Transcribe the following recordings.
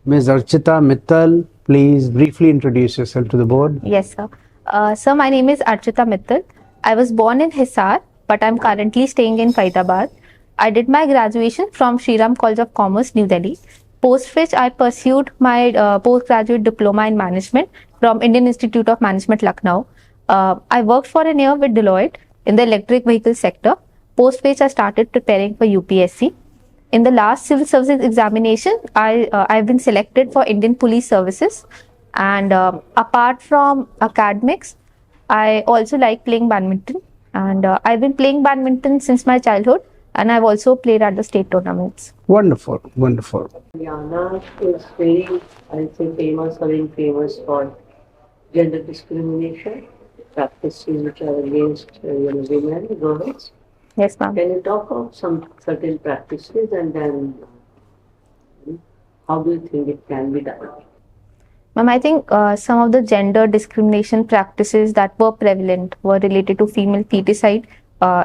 Ms. Archita Mittal, please briefly introduce yourself to the board. Yes, sir. Sir, my name is Archita Mittal. I was born in Hisar, but I'm currently staying in Faridabad. I did my graduation from Shri Ram College of Commerce, New Delhi, post which I pursued my postgraduate diploma in management from Indian Institute of Management, Lucknow. I worked for a year with Deloitte in the electric vehicle sector, post which I started preparing for UPSC. In the last civil services examination, I've been selected for Indian Police Services. And apart from academics, I also like playing badminton. And I've been playing badminton since my childhood. And I've also played at the state tournaments. Wonderful, wonderful. Haryana is very, I think, famous for gender discrimination, practices which are against women, girls. Yes, ma'am. Can you talk of some certain practices and then how do you think it can be done? Ma'am, I think some of the gender discrimination practices that were prevalent were related to female feticide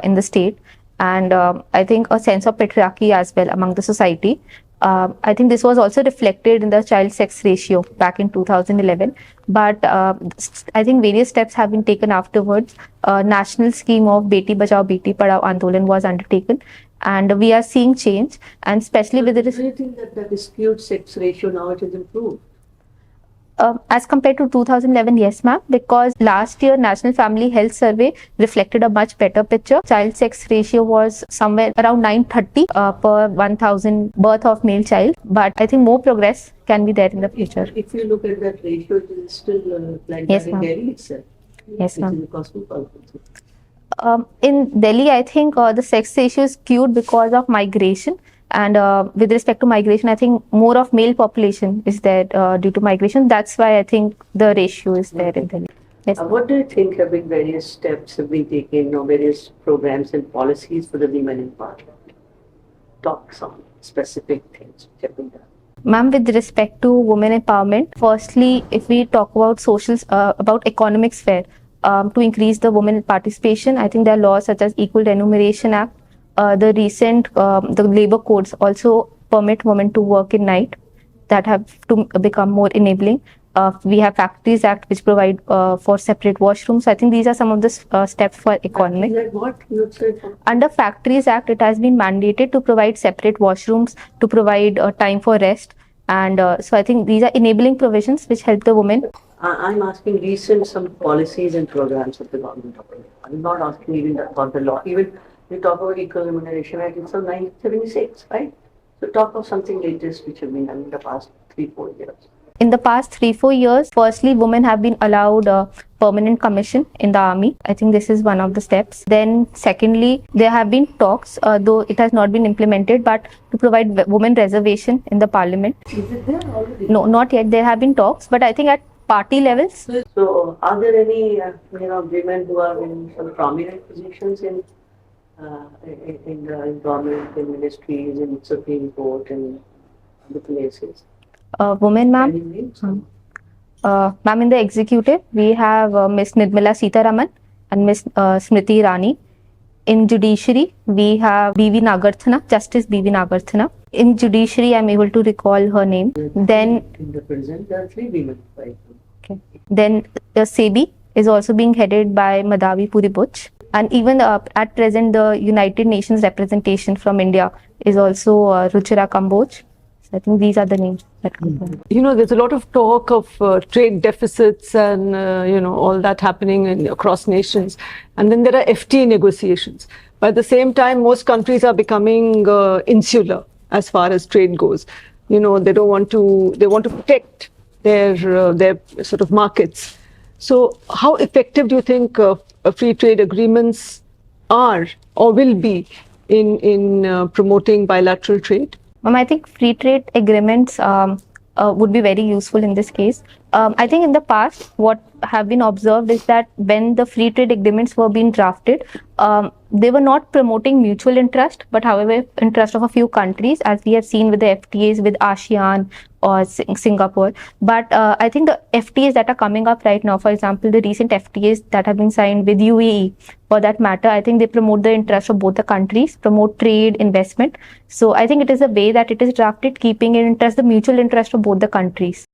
in the state. And I think a sense of patriarchy as well among the society. I think this was also reflected in the child sex ratio back in 2011. But I think various steps have been taken afterwards. A national scheme of Beti Bachao Beti Padhao Andolan was undertaken. And we are seeing change. And especially with the... Do you think that the dispute sex ratio now it has improved? As compared to 2011, yes, ma'am, because last year National Family Health Survey reflected a much better picture. Child sex ratio was somewhere around 930 per 1,000 birth of male child. But I think more progress can be there in the future. If you look at that ratio, it is still like Yes, that in Delhi itself. Yes, ma'am. Cosmopolitan. In Delhi, I think the sex ratio is skewed because of migration. And with respect to migration, I think more of male population is there due to migration. That's why I think the ratio is there in Delhi. Yes. What do you think have been various steps have been taken or various programs and policies for the women in Parliament? Talk some specific things which have been done. Ma'am, with respect to women empowerment, firstly, if we talk about about economic sphere, to increase the women participation, I think there are laws such as Equal Remuneration Act. The recent the labor codes also permit women to work in night, that have to become more enabling. We have Factories Act which provide for separate washrooms. I think these are some of the steps for economic. Like what? Under Factories Act, it has been mandated to provide separate washrooms, to provide time for rest. And so I think these are enabling provisions which help the women. I'm asking recent some policies and programs of the government of India. I'm not asking even about the law. Even we talk about Equal Remuneration Act, it's from 1976, right? So talk of something latest which have been done in the past 3-4 years. In the past 3-4 years, firstly, women have been allowed a permanent commission in the army. I think this is one of the steps. Then secondly, there have been talks, though it has not been implemented, but to provide women reservation in the parliament. Is it there already? No, not yet. There have been talks, but I think at party levels. So are there any women who are in some prominent positions in the government, in ministries, in Supreme Court, and other places? Women, ma'am. Ma'am, in the executive, we have Miss Nirmala Sitharaman and Miss Smriti Irani. In judiciary, we have B.V. Nagarthana, Justice B.V. Nagarthana. In judiciary, I'm able to recall her name. Then in the present, there are 3 women. Right? Okay. Then the SEBI is also being headed by Madhavi Puri-Buch. And even at present, the United Nations representation from India is also Ruchira Kamboj. So I think these are the names that come to mind. There's a lot of talk of trade deficits and, all that happening across nations. And then there are FTA negotiations. But at the same time, most countries are becoming insular as far as trade goes. They want to protect their sort of markets. So how effective do you think free trade agreements are or will be in promoting bilateral trade? I think free trade agreements would be very useful in this case. I think in the past, what have been observed is that when the free trade agreements were being drafted, they were not promoting mutual interest, but however, interest of a few countries, as we have seen with the FTAs with ASEAN or Singapore. But I think the FTAs that are coming up right now, for example, the recent FTAs that have been signed with UAE, for that matter, I think they promote the interest of both the countries, promote trade, investment. So I think it is a way that it is drafted, keeping in interest the mutual interest of both the countries.